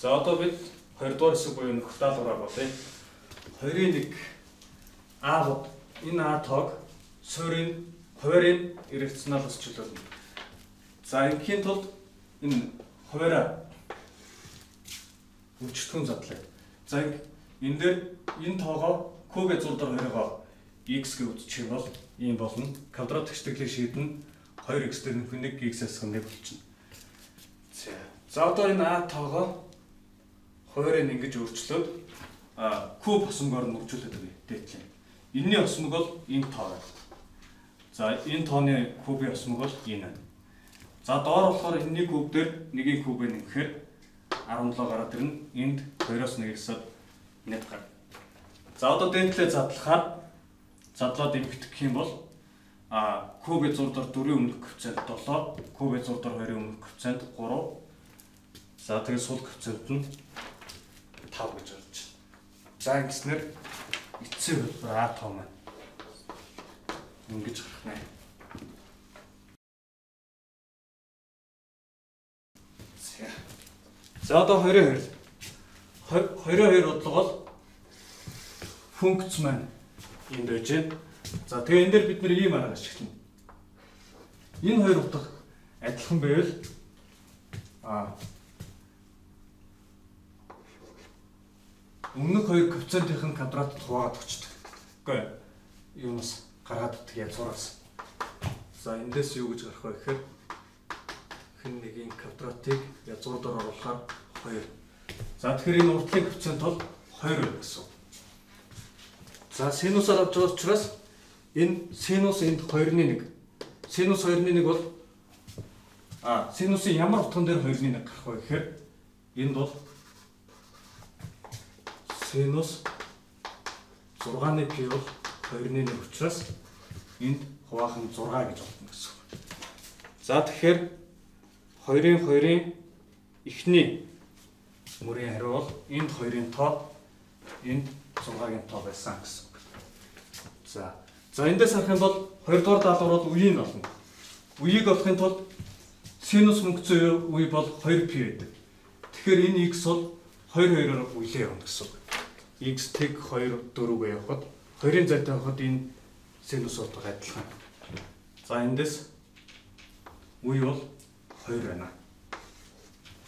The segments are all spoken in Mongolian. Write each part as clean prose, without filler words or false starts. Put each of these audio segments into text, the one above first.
За одоо бид 2 дугаар хэсэг буюу нөхөр даалгавраа болъё. 2-1 А-ууд энэ А тоог суурийн хуваарийн иргэцнал бас чөлөөлнө. За ингийн тулд энэ хуваараа өчтгөн задлаа. За энэ дээр энэ тоогоо куб-ийн зур дээр 2-оо x гэж үзчих бол ийм болно. Квадрат тэгштэглийг шийднэ 2x дээр нөхөн 1x-аас 1 болчихно. За одоо энэ А тоогоо хуваарийг ингэж өөрчлөөд куб хосмогоор нөхжүүлээд өгье дээдлээ. Энэний хосмог бол энэ тоо байна. За энэ тооны кубын хосмог бол энэ байна. За доор болохоор энэний куб дээр нэгийн кубыг нэмэхээр 17 гараад ирнэ. Энд 2-оос 1-ээс 1 гар. За одоо дээдлээ задлахаар задлаад эвгдэх гэх юм бол кубын зур дээр 4-ийн өмнөх коэффициент 7, кубын зур дээр 2-ийн өмнөх коэффициент 3. За тэгээд сул коэффициент нь 5 гэж орж байна. За ингэснээр эцсийн хөлбөр А тоо маань ингэж гарах нэ. За одоо 22 бодлого бол функц маань энд байж байна. За тэгээ энэ дээр бид нэр ийм арга ашиглана. Энэ хоёр утга адилхан байвал өмнөх хоёр коэффициентийн квадратд хуваагаад өгчдөг. Үгүй юунаас гаргаад өгдөг язгуураас. За эндээс юу гэж гарах вэ гэхээр хэн нэгийн квадратыг язгуураар оруулахаар 2. За тэгэхээр энэ уртлын коэффициент бол 2 байна гэсэн. За синусаар авч байгаа учраас энэ синус энд 2-1. Синус 2-1 бол синусын ямар утган дээр 2-1 гарах вэ гэхээр энд бол синус 6-ны π бол 2-1 учраас энд хуваах нь 6 гэж болно гэсэн. За тэгэхээр 2-2-ийн эхний мөрийн хариу бол энд 2-ын тоо, энд 6-гийн тоо байсан гэсэн. За эндээс харах юм бол 2 дугаар даалгавар бол үеийг олно. Үеийг олохын тулд синус функцийн үе бол 2π байдаг. Тэгэхээр энэ x бол 2-2-оор үелээ явна гэсэн. X тэг 2 4-гээ явахад 2-ын зайтай явахад энэ синус утга адилхан. За эндээс үе бол 2 байна.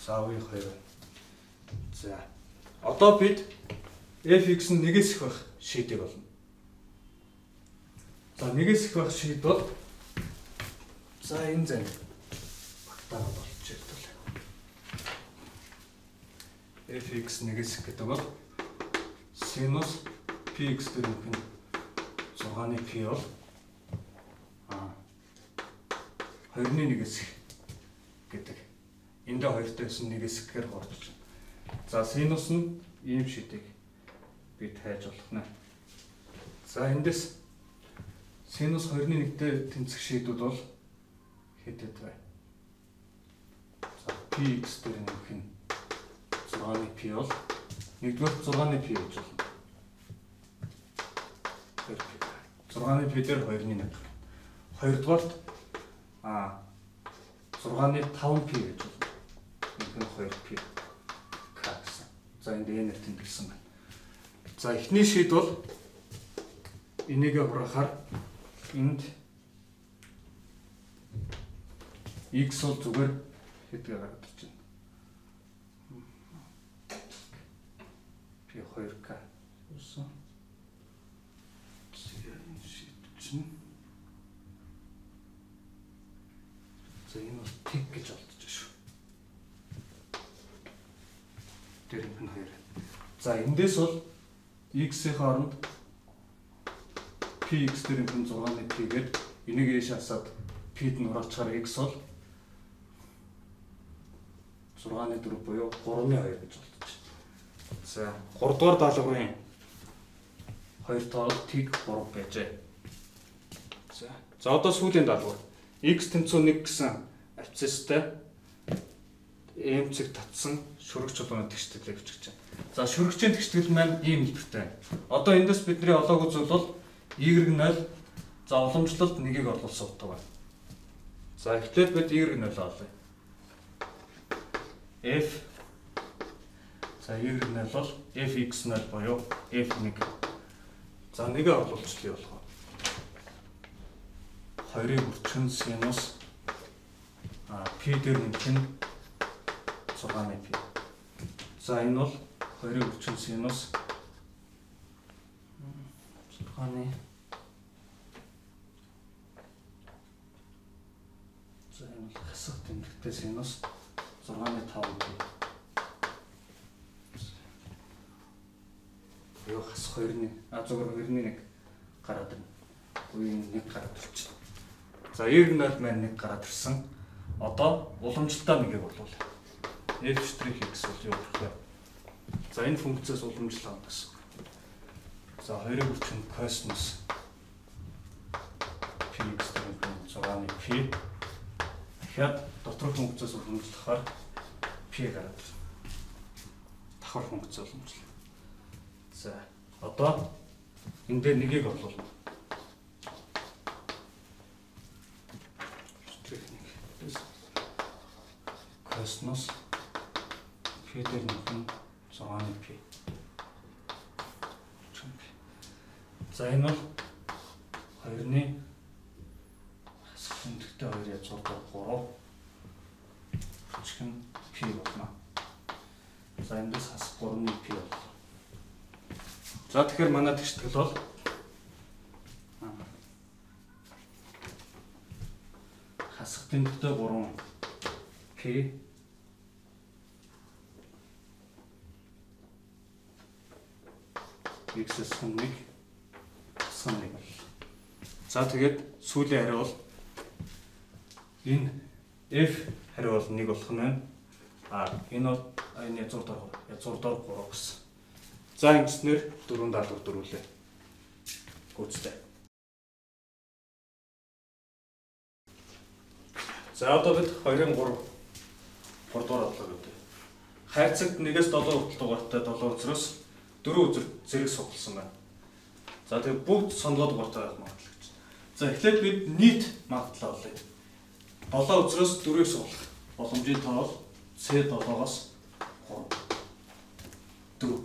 За үе 2 байна. За одоо бид f(x) нь 1-ээс их байх шийдийг болно. За 1-ээс их байх шийд бол за энэ зам багтаага болчих хэвэл f(x) 1-ээс их гэдэг бол синус px дээр нөхөн 6-ны π бол 2-1-ээс их гэдэг. Энд 2-тойс 1-ээс ихээр хордож байна. За синус нь ийм шийдийг би тайж болох нэ. За эндээс синус 2-1-тэй тэнцэх шийдүүд бол хэдэд вэ? За px дээр нөхөн 6-ны π бол 1-р 6-ны π гэж болно. 6-ны π дээр 2-1 гэх. 2-дугаарт 6-ны 5π гэж болно. Нөхөн 2π k гэсэн. За энд n-ээр тэмдэглэсэн байна. За эхний шийд бол энийгээ хураахаар энд x бол зүгээр хэдгээ гараад ирж байна. p2k гэсэн. Энэ шийд чинь. За энэ бол тэг гэж олдож шүү. Тэр юм 2. За эндээс бол x-ийн хооронд px дээр юм 6-ны π гээд энийг ээш хасаад p-д нь хураачаар x бол 6-ны 4 буюу 3-ны 2 гэж болдож байна. За 3 дугаар даалгаврын 2 тоо тэг 3 байжээ. За одоо сүүлийн даалгавар x тэнцүү 1 гэсэн абсцистай эмцэг татсан шүрэг чулууны тэгштэглийг бичиж байна. За шүрэгчийн тэгштгэл маань ийм хэлбэртэй байна. Одоо эндээс бидний олоогүй зүйл бол y0 за уламжлалт 1-ийг оруулсан утга байна. За эхлээд бид y0 олъё. F За y-г нь бол fx0 буюу f1. За нэгэ оруулчлаа болгоо. 2-ыг өрчгөн синус p дээр нэмэх нь 6-ны p. За энэ бол 2-ыг өрчгөн синус 6-ны. За энэ бол хасах тэмдэгтэй синус 6-ны 5 p. Юу хасах 2-ны зүгээр 2-ны 1 гараад ирнэ. Үеийн 1 гараад ирчихсэн. За y-г маань 1 гараад ирсэн. Одоо уламжлалтаа нэгийг болвол f'(x) бол юу гэх вэ? За энэ функцээс уламжлал авах гэсэн. За 2-ыг өрчгөн косинус px гэдэг нь 6-ны p. Дахиад доторх функцээс уламжлахаар p гараад ирнэ. Давхар функц уламжлал. За одоо энэ дээр нэгийг оруулна. Косинус p дээр нөхөн 6-ны p. За энэ бол 2-ны хасах тэмдэгтэй 2 язгуурдаа 3 өчгөн p болно. За эндээс хасах 3-ны p болно. За тэгэхээр манай тэгштгэл бол хасах тэмдэгтэй 3 p x-с 1 1 бол. За тэгээд сүүлийн хариу бол энэ f хариу бол 1 болох нь байна. Энэ бол энэ язгуурдаар 3 гэсэн. За ингэснээр 4 даалгавар дөрвөлээ. Гүйцэтгэв. За одоо бид 2-ын 3 дугаар бодлоо гэдэг. Хайрцагт 1-ээс 7 хүртэл дугаартай 7 үзрээс 4 үзэр зэрэг сугалсан байна. За тэгээд бүгд сонгоод дугаартай байх магадлал гэж. За эхлээд бид нийт магадлал олъё. 7 үзрээс 4-ийг сугалах боломжийн тоо бол C7-оос 3. 4.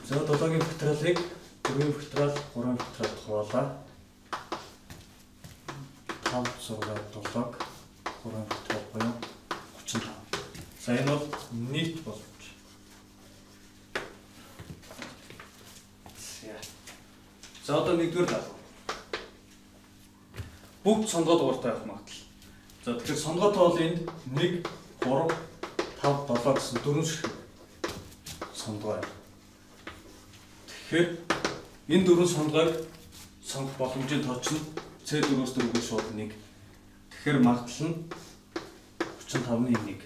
За 7-гийн факториалыг 4-ийн факториал 3-ийн факториал хуваалаа. 5 зургаад 7-г 3-ийн факториал буюу 35. За энэ бол нийт боломж. За одоо 1-р даалгавар. Бүгд сонгоод дугаартай байх магадлал. За тэгэхээр сонгоод бол энд 1 3 5 7 гэсэн 4 ширхэг сонгоо. Тэгэхээр энэ 4 сонгоог сонгох боломжийн тоо чинь C4-өөс 4-г шууд 1. Тэгэхээр магадлал нь 35-ны 1.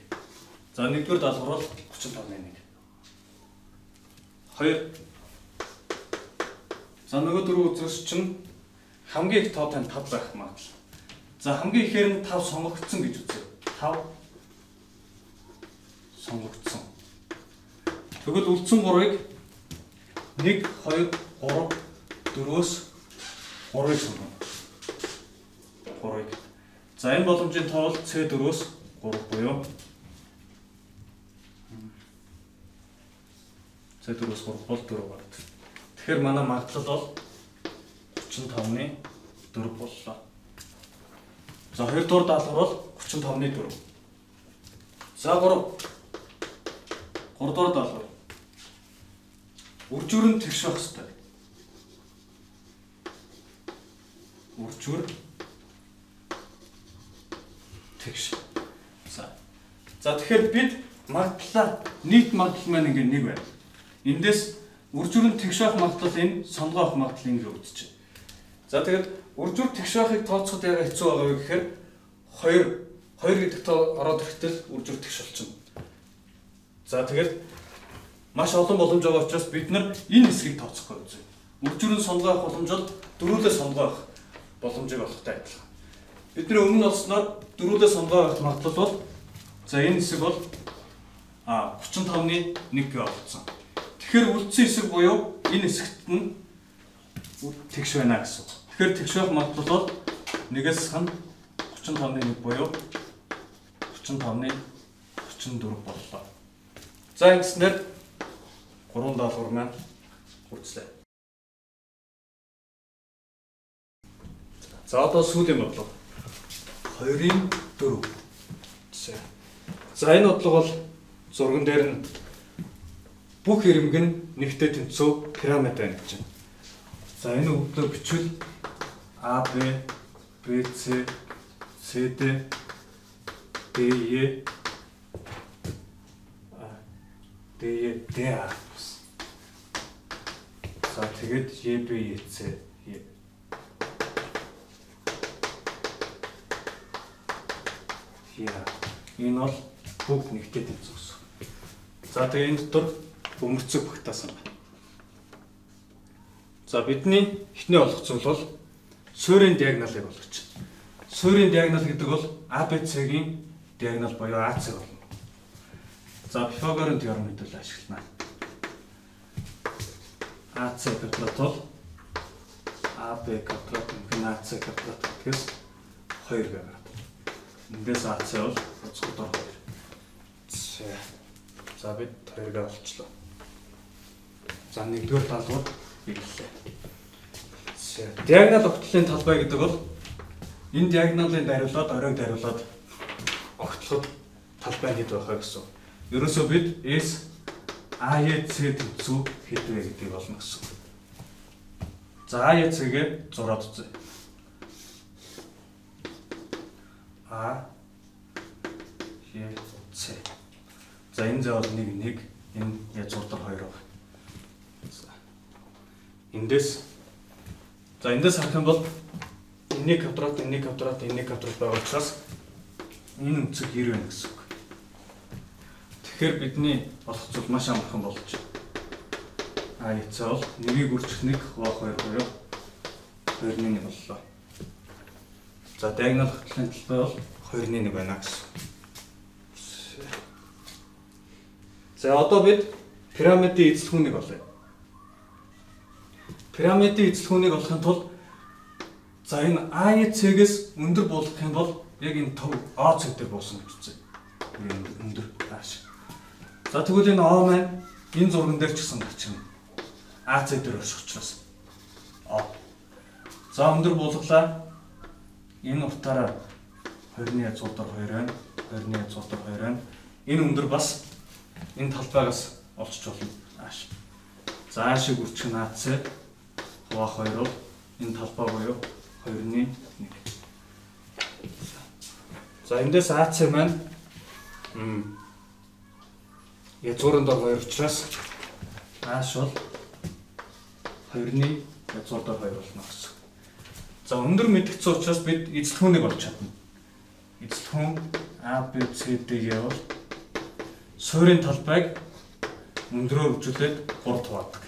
За 1-р даалгавар бол 35-ны 1. 2. За нөгөө 4 үзэгч чинь хамгийн их тоотой нь 5 байх магадлал. За хамгийн ихээр нь 5 сонгогдсон гэж үзье. 5 сонгогдсон. Тэгвэл үлдсэн 3-ыг 1 2 3 4-өөс 3-ыг сонгоно. 3-ыг. За энэ боломжийн тоо бол C4-өөс 3 буюу C4-өөс 3 бол 4 гараад. Тэгэхээр манай магадлал бол 35-ны 4 боллоо. За 2-р даалгавар бол 35-ны 4. За 3-р даалгавар. Үржүүр нь тэгш байх ёстой. Үржүүр тэгш. За тэгэхээр бид магадлалаа нийт магадлал маань ингээ 1 байна. Эндээс үржүүр нь тэгш байх магадлал энэ сонгоо авах магадлал ингэ өгдөж. За тэгээд үржүүр тэгш байхыг тооцоход яга хэцүү байгаа вэ гэхээр 2 гэдэг тоо ороод ирэхдээ үржүүр тэгш болчихно. За тэгээд маш олон боломж байгаа учраас бид нар энэ хэсгийг тооцохгүй үзье. Үржүүр нь сонгоо авах боломж бол дөрвөлөө сонгоо авах боломжийг олохтой адилхан. Бидний өмнө олсноор дөрвөлөө сонгоо авах магадлал бол за энэ хэсэг бол 35-ны 1 гэж олгосон. Тэгэхээр үлдсэн хэсэг буюу энэ хэсэгт нь тэгш байна гэсэн. Тэгэхээр тэгш байх магадлал бол 1-ээс хан 35-ны 1 буюу 35-ны 34 боллоо. За ингэснээр 3 даалгавар маань хүрчлээ. За одоо сүүлийн бодлого 2-ын 4. За энэ бодлого бол зурган дээр нь бүх ирэмг нь нэгтэй тэнцүү пирамид байна гэж байна. За энэ өгдлөө бичвэл А, Б, Б, С, С, Д, Д, Е, Д, Е, Д, А. За тэгээд Е, Б, Е, С, Е. Энэ бол бүх нэгтэй тэнцүү гэсэн. За тэгээ энэ дотор бөмбөрцөг багтаасан байна. За бидний эхний олох зүйл бол суурийн диагоналыг олгож байна. Суурийн диагонал гэдэг бол ABC-гийн диагонал буюу AC болно. За Пифагорын теорем хэдүүл ашиглана. AC квадрат бол AB квадрат мөн AC квадрат гэхээс 2 гараад. Эндээс AC бол цогцоор 2. За бид 2-ыг олчлоо. За нэгдүгээр даалгавар биеллээ. Диагонал огтлын талбай гэдэг бол энэ диагоналын дариулаад оройг дариулаад огтлоход талбай хэд байхаа гэсэн. Ерөөсөө бид S AEC тэнцүү хэд вэ гэдгийг олно гэсэн. За AEC-гээ зураад үзье. А EC. За энэ зав 1 энэ язгуур 2 байна. Эндээс харах юм бол энэний квадрат байгаа учраас энэ өнцөг 90 байна гэсэн үг. Тэгэхээр бидний олох зүйл маш амархан болж байна. А яцаа бол 1-ийг үржих 1 хуваах 2 буюу 2-ны 1 боллоо. За диагонал огтлын талбай бол 2-ны 1 байна гэсэн. За одоо бид пирамидын эзлэхүүнийг олъё. Пирамидын эзлэхүүнийг олохын тулд за энэ AEC-гээс өндөр болгох юм бол яг энэ төв OC дээр буусан гэж үзье. Өндөр тааш. За тэгвэл энэ O маань энэ зурган дээр ч гэсэн гарчна. AC дээр орших учраас. За өндөр болглаа. Энэ утгаараа 20-ны язгуур 2 байна. 20-ны язгуур 2 байна. Энэ өндөр бас энэ талбайгаас олчж болно. Ааш. За аашиг үржих нь AC хуваах 2 бол энэ талбай буюу 2-ны 1. За эндээс AC маань язгуурын дор 2 учраас ааш бол 2-ны язгуур дор 2 болно гэсэн. За өндөр мэдгдсэн учраас бид эзлэхүүнийг олж чадна. Эзлэхүүн ABCD бол суурийн талбайг өндөрөөр үржүүлээд 3 хуваадаг.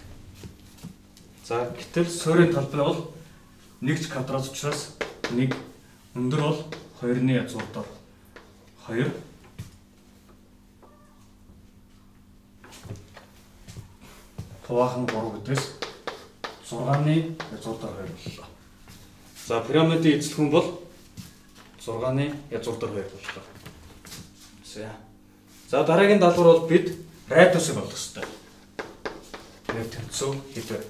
За гэтэл суурийн талбай бол нэгч квадрат учраас 1 өндөр бол 2-ны язгуур дор 2 хуваахан 3 гэдгээс 6-ны язгуур дор 2 боллоо. За пирамидын эзлэхүүн бол 6-ны язгуур дор 2 боллоо. За дараагийн даалгавар бол бид радиусыг олох ёстой. Нэг тэнцүү хэд вэ?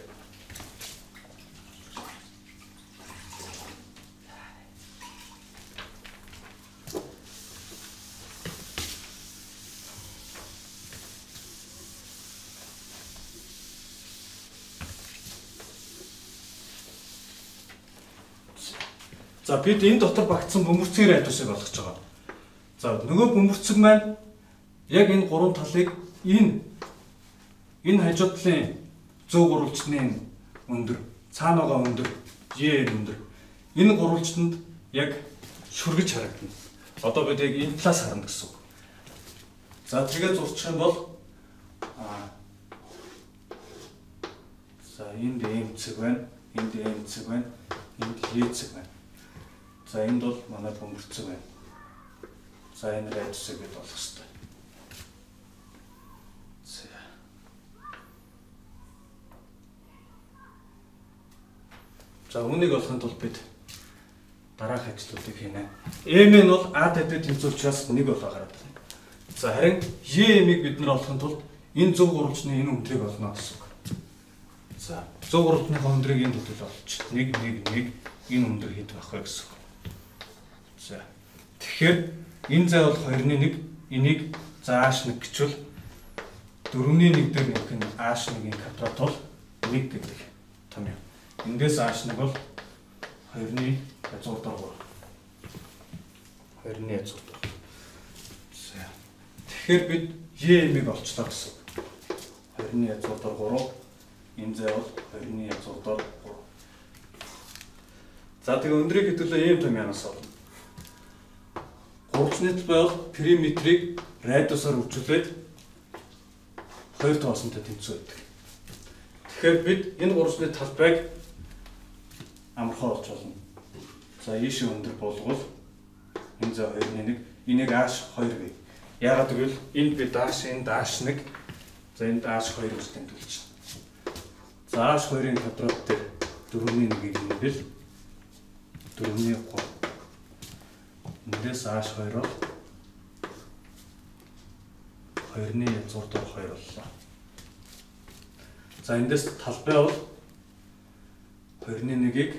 За бид энэ дотор багтсан бөмбөрцгийн радиусыг олгож байгаа. За нөгөө бөмбөрцөг маань яг энэ гурван талыг энэ хажуу талын зөв гурвалжны өндөр, цаана байгаа өндөр, Е өндөр. Энэ гурвалжтанд яг шүргэж харагдана. Одоо бид яг энэ талаас харна гэсэн үг. За тэгээд зурчих юм бол за энд М цэг байна, энд М цэг байна, энд Е цэг байна. За энд бол манай бөмбөрцөг байна. За энэ радиусыг бид олох ёстой. За үүнийг олохын тулд бид дараах ажлуудыг хийнэ. M нь бол A дэдэд тэнцүү учраас 1 болоо гараад байна. За харин J-ийг бид нар олохын тулд энэ зөв гурвалжны энэ өндрийг олно гэсэн үг. За зөв гурвалжныхаа өндрийг энэ төдөл олчих. 1 1 1 энэ өндөр хэд байх вэ гэсэн үг. За тэгэхээр энэ зай бол 2-ны 1, энийг зааш 1 гэвэл 4-ний 1 дээр нэмэх нь H1-ийн квадрат бол 1 гэдэг том юм. Эндээс H1 бол 2-ны язгуурдаар 3. 2-ны язгуурдаар. За. Тэгэхээр бид Y-ийг олчлаа гэсэн үг. 2-ны язгуурдаар 3. Энэ зай бол 2-ны язгуурдаар 3. За тэгээ өндрийг хэдүүлээ ийм том янаас олно. Гурвалжны талбай бол периметрийг радиусаар үржүүлээд 2 тоосонтой тэнцүү байдаг. Тэгэхээр бид энэ гурвалжны талбайг амархан олж болно. За ийшээ өндөр болгол энэ зай 2-ны 1, энийг H2 гэв. Яагаад гэвэл энд бид энд H1, за энд H2 гэж тэмдэглэж байна. За H2-ын квадрат дээр 4-ний 1-ийг нэмбэл 4-ний 3. Эндээс H2 бол 2-ны язгуурдаар 2 боллоо. За эндээс талбай бол 2-ны 1-ийг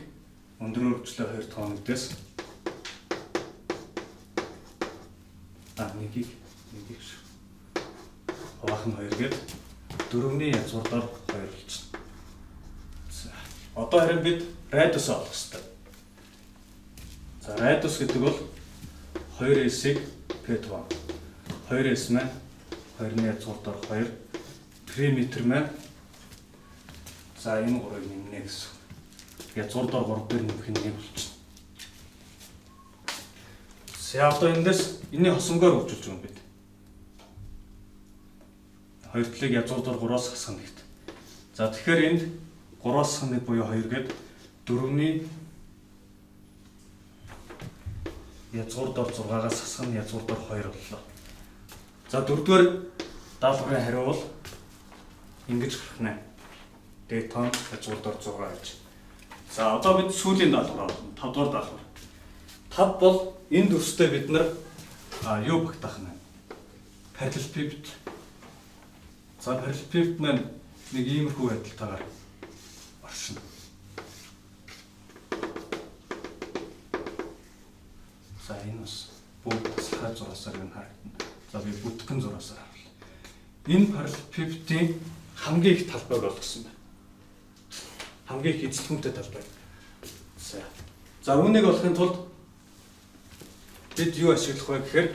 өндрөөр үржлээ 2 тооногдээс 1-ийг шүү. Хуваах нь 2 гээд 4-ний язгуурдаар 2 болчихно. За одоо харин бид радиус олох хэрэгтэй. За радиус гэдэг бол 2s-ийг P тоон. 2s маань 2-ны язгуурдаар 2, периметр маань за энэ 3-ыг нэмнэ гэсэн. Язгуурдаар 3 дээр нэмэх нь 1 болчихно. За одоо эндээс энэний хосонгоор үржүүлж байгаа юм бид. Хоёр талыг язгуурдаар 3-аас хасгана гэдэг. За тэгэхээр энд 3-аас хасгана буюу 2 гээд 4-ний язгуурдаар 6-аас хасгана язгуурдаар 2 боллоо. За 4-р даалгаврын хариу бол ингэж гарах нэ. Д тоон язгуурдаар 6 гэж. За одоо бид сүүлийн даалгавар олно. 5-р даалгавар. 5 бол энэ дүрстэй бид нар юу багтаах нь. Parallelepiped. За parallelepiped маань нэг иймэрхүү байдалтайгаар оршино. За энэ бас бүгд таслахаа зураасаар юм харагдана. За би бүтгэн зураасаар харуулъя. Энэ parallelepiped-ийн хамгийн их талбайг олгосон байна. Хамгийн их эзлэхүүнтэй талбай. За үүнийг олохын тулд бид юу ашиглах вэ гэхээр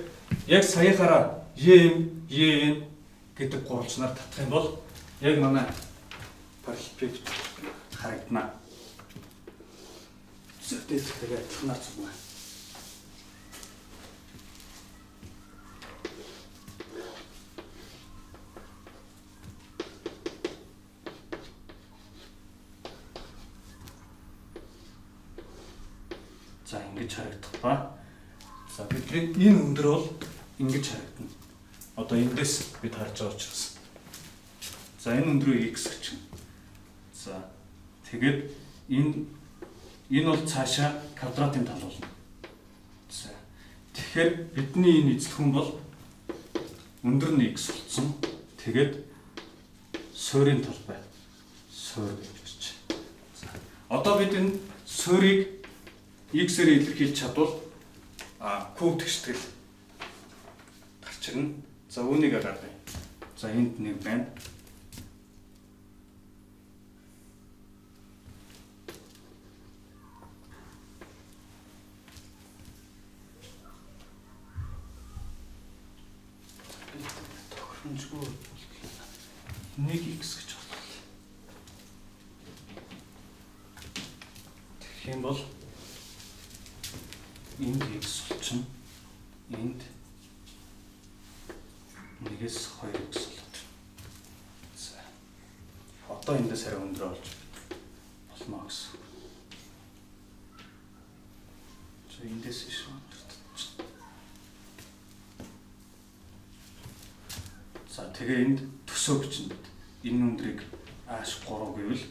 яг саяхаараа YN гэдэг гурвалжнаар татах юм бол яг манай parallelepiped харагдана. Зөвхөн тэгэхээр адилханаар зүгнэ. За ингэж харагдах ба. За бидний энэ өндөр бол ингэж харагдана. Одоо эндээс бид харж байгаа учраас. За энэ өндрөө x гэж байна. За тэгээд энэ бол цаашаа квадратын тал болно. За тэгэхээр бидний энэ эзлэхэн бол өндөр нь x болсон. Тэгээд суурийн талбай суур гэж бичиж. За одоо бид энэ суурийг x-ээр илэрхийлж чадвал куб тэгштгэл гарч ирнэ. За үүнийг гаргая. За энд нэг байна. Тохиромжгүй нэг x гэж бодлоо. Тэгэх юм бол энд x болчихно. Энд 1-ээс 2x болоод. За. Одоо эндээс арай өндөр болж болно гэсэн. За эндээс иш өндөр. За тэгээ энд төсөө бичнэ. Энэ өндрийг H3 гэвэл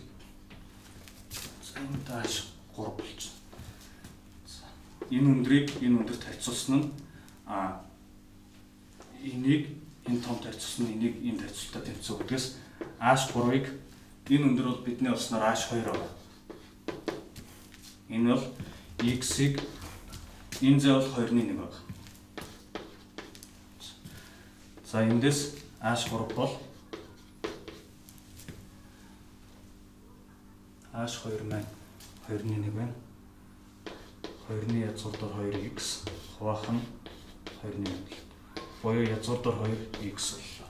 за энд H3 болчихно. Энэ өндрийг энэ өндөрт харьцуулсан нь энийг энэ том тарьцсан энийг энэ тарьцтай тэнцүү гэдгээс H3-ыг энэ өндөр бол бидний олсноор H2 байна. Энэ бол X-ийг энэ зэ бол 2-1 байна. За эндээс H3 бол H2 маань 2-1 байна. 2-ны язгуурдаар 2x хуваах нь 2-1 буюу язгуурдаар 2x боллоо.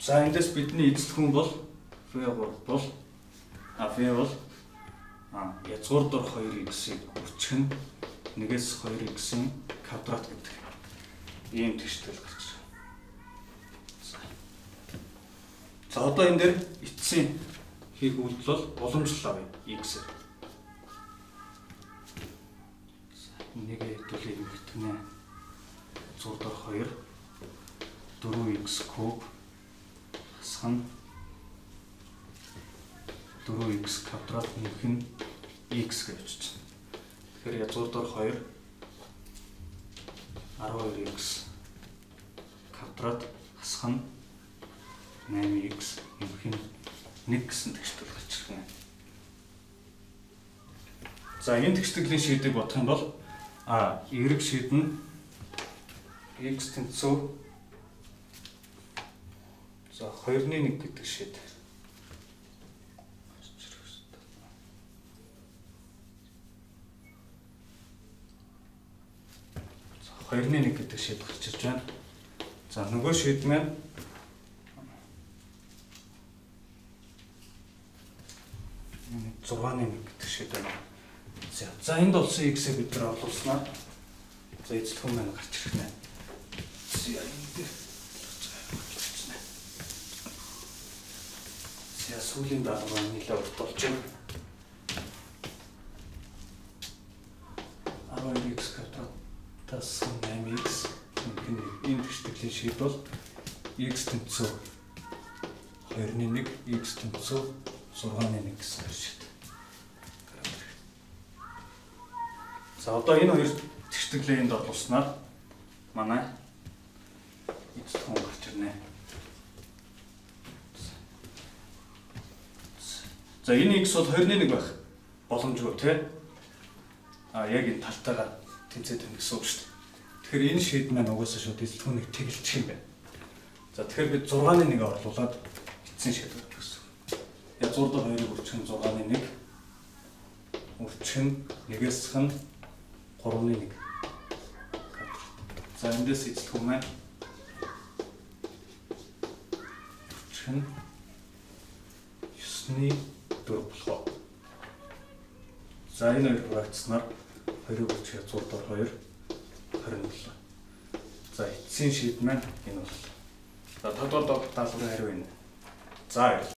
За эндээс бидний эзлэх хүн бол V3 бол V бол язгуурдаар 2x-ийг үрчгэн нэгээс 2x-ийн квадрат гэдэг ийм тэгштэл гарч байна. За одоо энэ дээр эцсийн хийх үйлдэл бол уламжлал авъя x-ээр. Нэг хэдүүлээ хэмжигдэнэ. Язгуурдаар 2 4x куб хасах нь 4x квадрат нэмэх нь x гэж бичсэн. Тэгэхээр язгуурдаар 2 12x квадрат хасах нь 8x нэмэх нь 1 гэсэн тэгштэл гарч ирнэ. За энэ тэгштгэлийн шийдийг бодох юм бол y шийд нь x тэнцүү за 2-1 гэдэг шийд. За 2-1 гэдэг шийд гарч ирж байна. За нөгөө шийд маань 6-1 гэдэг шийд байна. За энд болсон x-ийг бид нар олуулснаа. За эзлэх хүн маань гарч ирэх нэ. За энэ дээр за сүүлийн даалгавар нэлээд урт болж байна. 12x квадратаас 8x энэ тэгштгэлийн шийд бол x тэнцүү 2-1 x тэнцүү 6-1 гэсэн шийд. За одоо энэ хоёр тэгштэглээ энд оруулснаар манай эзлэх хүн гарч ирнэ. За энэ x бол 2-1 байх боломжгүй тий. Яг энэ талтайгаар тэнцээд байна гэсэн үг шүү дээ. Тэгэхээр энэ шийд маань угаасаа шууд эзлэх хүнийг тэгэлчих юм байна. За тэгэхээр бид 6-1 оруулаад эцсийн шийд гаргах гэсэн. Язгуурдаар 2-ыг үрчгэн 6-1 үрчгэн нэгээс нь 3-1. За эндээс эзлэх хүн маань үрчгэн 9-ний 4 болох. За энэ хоёр хуваагдсанаар 2-ыг үрчгэн язгуурдаар 2 27. За эцсийн шийд маань энэ боллоо. За тодорхой даалгаврын хариу энэ. За